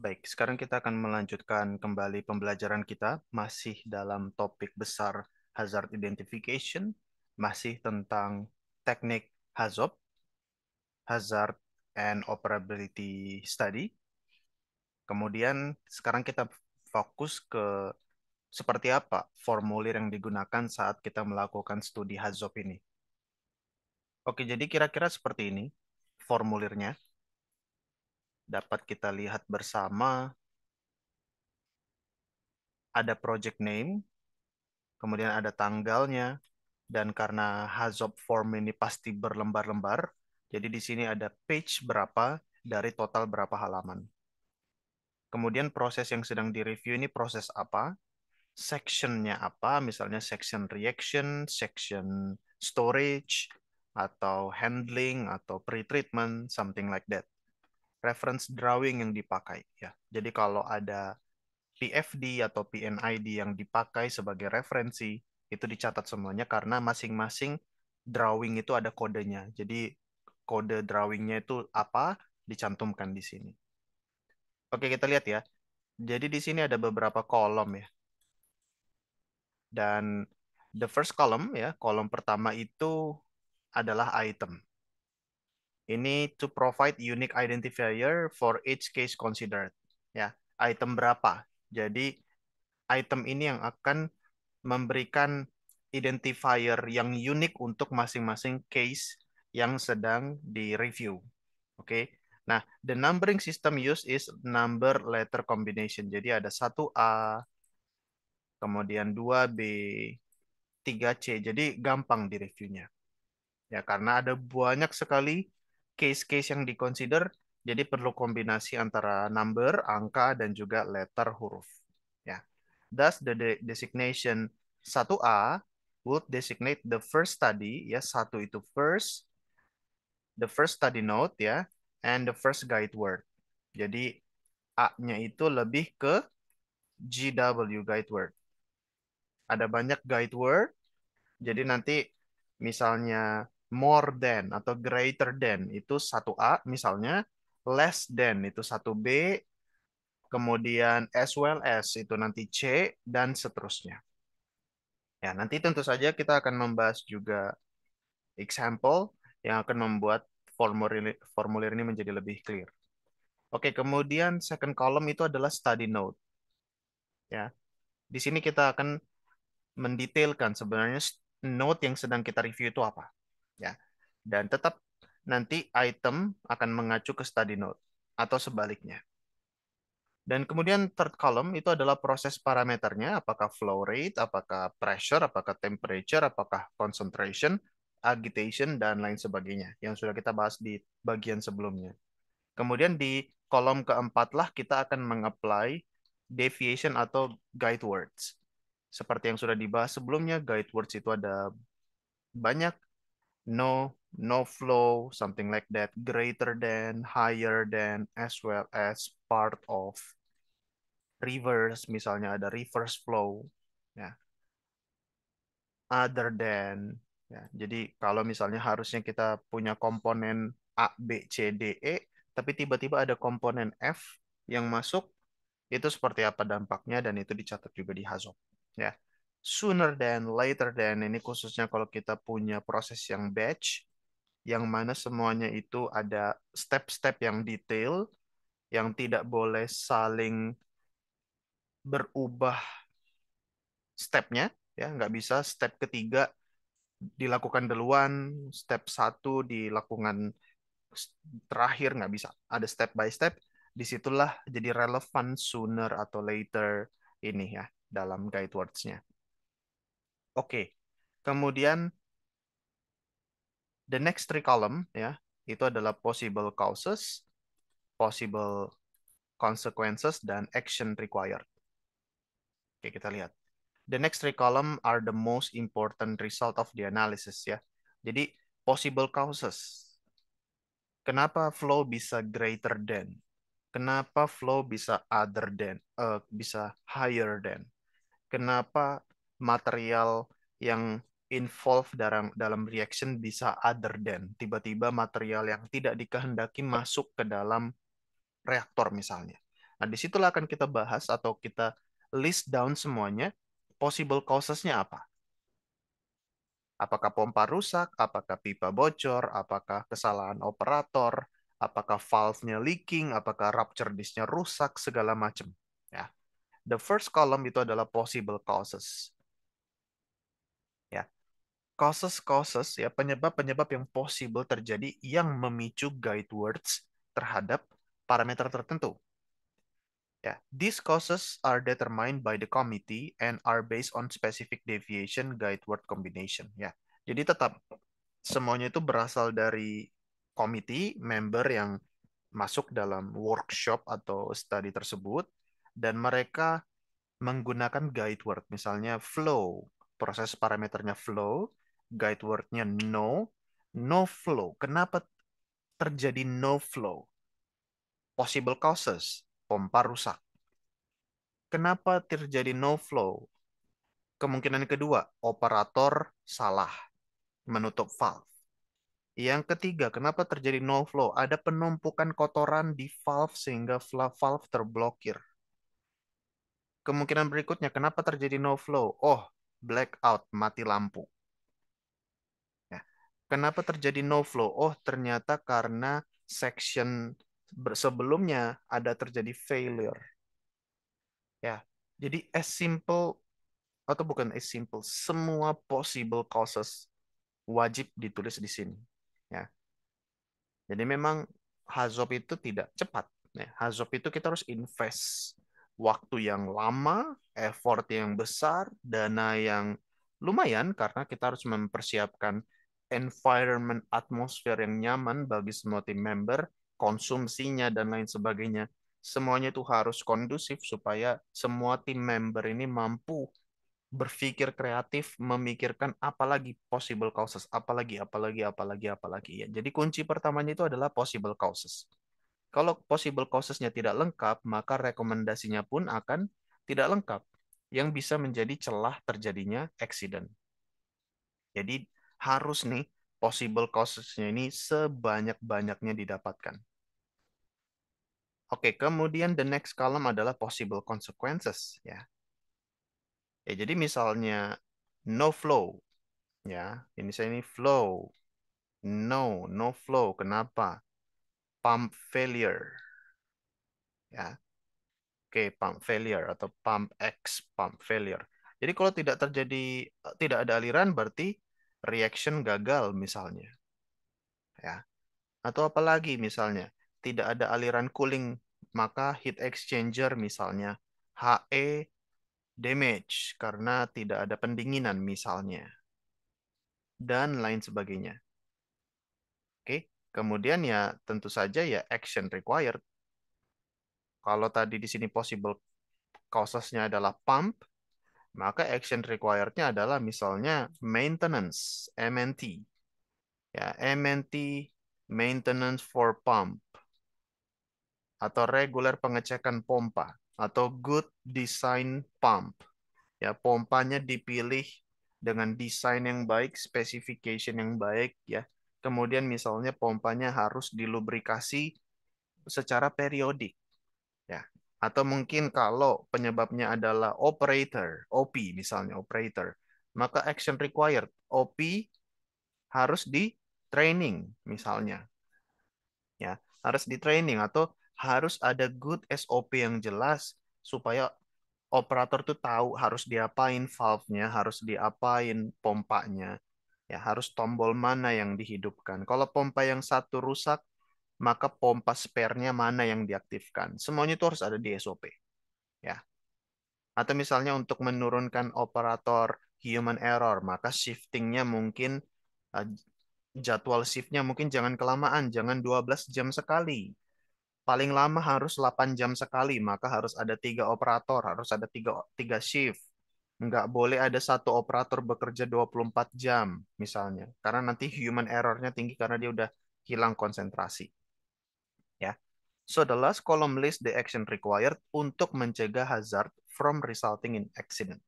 Baik, sekarang kita akan melanjutkan kembali pembelajaran kita, masih dalam topik besar hazard identification, masih tentang teknik HAZOP, Hazard and Operability Study. Kemudian sekarang kita fokus ke seperti apa formulir yang digunakan saat kita melakukan studi HAZOP ini. Oke, jadi kira-kira seperti ini formulirnya. Dapat kita lihat bersama, ada project name, kemudian ada tanggalnya, dan karena Hazop form ini pasti berlembar-lembar, jadi di sini ada page berapa dari total berapa halaman. Kemudian proses yang sedang direview ini proses apa, sectionnya apa, misalnya section reaction, section storage, atau handling, atau pre-treatment, something like that. Reference drawing yang dipakai ya. Jadi kalau ada PFD atau PNID yang dipakai sebagai referensi, itu dicatat semuanya karena masing-masing drawing itu ada kodenya. Jadi kode drawingnya itu apa, dicantumkan di sini. Oke, kita lihat ya. Jadi di sini ada beberapa kolom ya. Dan the first column ya, kolom pertama itu adalah item. Ini to provide unique identifier for each case considered. Ya, item berapa? Jadi item ini yang akan memberikan identifier yang unik untuk masing-masing case yang sedang di-review. Oke. Nah, the numbering system used is number letter combination. Jadi ada 1A, kemudian 2B, 3C. Jadi gampang di-reviewnya. Ya, karena ada banyak sekali case-case yang di-consider, jadi perlu kombinasi antara number, angka, dan juga letter huruf. Ya. Thus, the designation 1A would designate the first study, ya, satu itu first, the first study note, ya, and the first guide word. Jadi, A-nya itu lebih ke GW, guide word. Ada banyak guide word, jadi nanti misalnya more than atau greater than itu 1A misalnya, less than itu 1B, kemudian as well as itu nanti C, dan seterusnya. Ya, nanti tentu saja kita akan membahas juga example yang akan membuat formulir ini menjadi lebih clear. Oke, kemudian second column itu adalah study note. Ya, di sini kita akan mendetailkan sebenarnya note yang sedang kita review itu apa. Ya, dan tetap nanti item akan mengacu ke study note atau sebaliknya. Dan kemudian third column itu adalah proses parameternya, apakah flow rate, apakah pressure, apakah temperature, apakah concentration, agitation, dan lain sebagainya, yang sudah kita bahas di bagian sebelumnya. Kemudian di kolom keempat lah kita akan mengapply deviation atau guide words. Seperti yang sudah dibahas sebelumnya, guide words itu ada banyak, no, no flow, something like that, greater than, higher than, as well as part of, reverse, misalnya ada reverse flow, ya, other than, ya. Jadi kalau misalnya harusnya kita punya komponen A, B, C, D, E, tapi tiba-tiba ada komponen F yang masuk, itu seperti apa dampaknya dan itu dicatat juga di HAZOP. Ya, sooner than, later than, ini khususnya kalau kita punya proses yang batch, yang mana semuanya itu ada step-step yang detail, yang tidak boleh saling berubah stepnya, ya nggak bisa step ketiga dilakukan duluan, step satu dilakukan terakhir, nggak bisa. Ada step by step, disitulah jadi relevan sooner atau later ini ya dalam guide words-nya. Oke, kemudian the next three column ya itu adalah possible causes, possible consequences, dan action required. Oke, kita lihat. The next three column are the most important result of the analysis ya. Jadi possible causes. Kenapa flow bisa greater than? Kenapa flow bisa other than? Bisa higher than? Kenapa material yang involved dalam reaction bisa other than? Tiba-tiba material yang tidak dikehendaki masuk ke dalam reaktor misalnya. Nah, disitulah akan kita bahas atau kita list down semuanya, possible causes-nya apa. Apakah pompa rusak, apakah pipa bocor, apakah kesalahan operator, apakah valve-nya leaking, apakah rupture disk-nya rusak, segala macam. Ya. The first column itu adalah possible causes. Ya. Causes-causes ya penyebab-penyebab yang possible terjadi yang memicu guide words terhadap parameter tertentu. Ya, these causes are determined by the committee and are based on specific deviation guide word combination. Ya, jadi tetap semuanya itu berasal dari komite member yang masuk dalam workshop atau study tersebut dan mereka menggunakan guide word misalnya flow, proses parameternya flow, guide wordnya no flow. Kenapa terjadi no flow? Possible causes, pompa rusak. Kenapa terjadi no flow? Kemungkinan kedua, operator salah menutup valve. Yang ketiga, kenapa terjadi no flow? Ada penumpukan kotoran di valve sehingga valve terblokir. Kemungkinan berikutnya, kenapa terjadi no flow? Oh, blackout, mati lampu. Ya. Kenapa terjadi no flow? Oh, ternyata karena section sebelumnya ada terjadi failure. Ya. Jadi as simple atau bukan as simple, semua possible causes wajib ditulis di sini. Ya. Jadi memang Hazop itu tidak cepat. Ya, Hazop itu kita harus invest waktu yang lama, effort yang besar, dana yang lumayan karena kita harus mempersiapkan environment atmosfer yang nyaman bagi semua tim member, konsumsinya dan lain sebagainya. Semuanya itu harus kondusif supaya semua tim member ini mampu berpikir kreatif, memikirkan apalagi possible causes, apalagi ya. Jadi kunci pertamanya itu adalah possible causes. Kalau possible causesnya tidak lengkap, maka rekomendasinya pun akan tidak lengkap, yang bisa menjadi celah terjadinya accident. Jadi harus nih possible causesnya ini sebanyak-banyaknya didapatkan. Oke, kemudian the next column adalah possible consequences ya. Ya, jadi misalnya no flow ya. Ini saya ini flow. No flow. Kenapa? Pump failure. Ya. Oke, pump failure atau pump X, pump failure. Jadi kalau tidak terjadi, tidak ada aliran berarti reaction gagal misalnya. Ya. Atau apalagi misalnya, tidak ada aliran cooling, maka heat exchanger misalnya HE damage karena tidak ada pendinginan misalnya. Dan lain sebagainya. Oke, kemudian ya tentu saja ya action required. Kalau tadi di sini possible causesnya adalah pump, maka action requirednya adalah misalnya maintenance, MNT. Ya, MNT, maintenance for pump, atau regular pengecekan pompa, atau good design pump. Ya, pompanya dipilih dengan desain yang baik, specification yang baik, ya. Kemudian misalnya pompanya harus dilubrikasi secara periodik. Ya. Atau mungkin kalau penyebabnya adalah operator, OP misalnya operator, maka action required, OP harus di training misalnya. Ya, harus di training atau harus ada good SOP yang jelas supaya operator tuh tahu harus diapain valve-nya, harus diapain pompanya. Ya, harus tombol mana yang dihidupkan. Kalau pompa yang satu rusak, maka pompa spare-nya mana yang diaktifkan. Semuanya itu harus ada di SOP. Ya. Atau misalnya untuk menurunkan operator human error, maka shiftingnya mungkin eh, jadwal shiftnya mungkin jangan kelamaan, jangan 12 jam sekali. Paling lama harus 8 jam sekali, maka harus ada tiga operator, harus ada tiga shift. Nggak boleh ada satu operator bekerja 24 jam, misalnya. Karena nanti human error-nya tinggi karena dia udah hilang konsentrasi. Ya. So the last column list the action required untuk mencegah hazard from resulting in accident.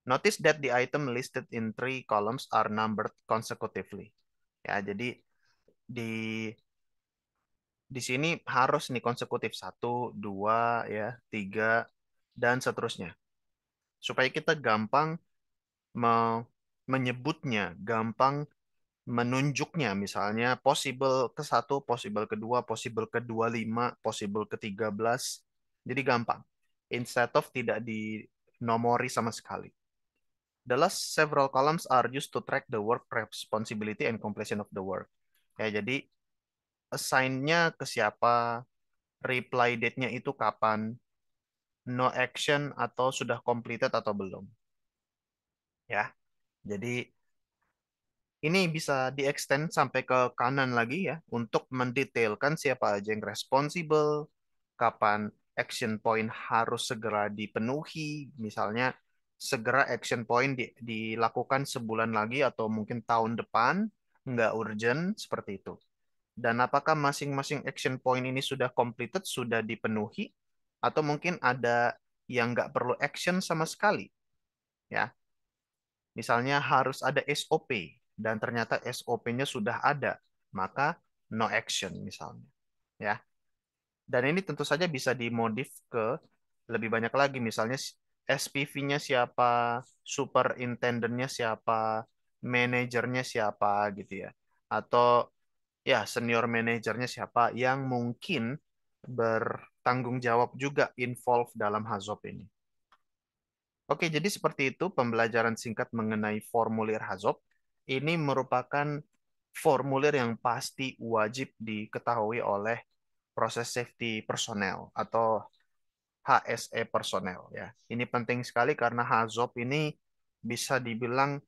Notice that the item listed in three columns are numbered consecutively. Ya, jadi di Di sini harus nih konsekutif satu, dua, ya, tiga, dan seterusnya. Supaya kita gampang me- menyebutnya, gampang menunjuknya, misalnya possible ke satu, possible kedua, possible ke 25, possible ke 13. Jadi gampang. Instead of tidak dinomori sama sekali. The last several columns are used to track the work responsibility and completion of the work. Ya, jadi assign-nya ke siapa, reply date-nya itu kapan, no action atau sudah completed atau belum. Ya, jadi ini bisa di-extend sampai ke kanan lagi ya untuk mendetailkan siapa aja yang responsible, kapan action point harus segera dipenuhi, misalnya segera action point dilakukan sebulan lagi atau mungkin tahun depan, nggak urgent seperti itu. Dan apakah masing-masing action point ini sudah completed, sudah dipenuhi, atau mungkin ada yang nggak perlu action sama sekali, ya. Misalnya harus ada SOP dan ternyata SOP-nya sudah ada, maka no action misalnya, ya. Dan ini tentu saja bisa dimodif ke lebih banyak lagi, misalnya SPV-nya siapa, superintendentnya siapa, manajernya siapa gitu ya. Atau ya senior manajernya siapa yang mungkin bertanggung jawab juga involved dalam HAZOP ini. Oke, jadi seperti itu pembelajaran singkat mengenai formulir HAZOP. Ini merupakan formulir yang pasti wajib diketahui oleh proses safety personel atau HSE personel ya. Ini penting sekali karena HAZOP ini bisa dibilang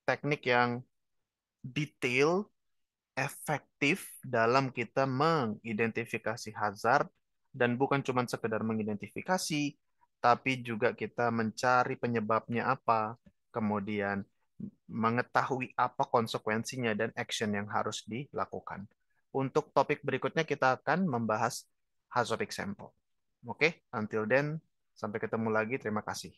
teknik yang detail, efektif dalam kita mengidentifikasi hazard dan bukan cuma sekedar mengidentifikasi, tapi juga kita mencari penyebabnya apa, kemudian mengetahui apa konsekuensinya dan action yang harus dilakukan. Untuk topik berikutnya kita akan membahas hazard example. Oke, until then, sampai ketemu lagi. Terima kasih.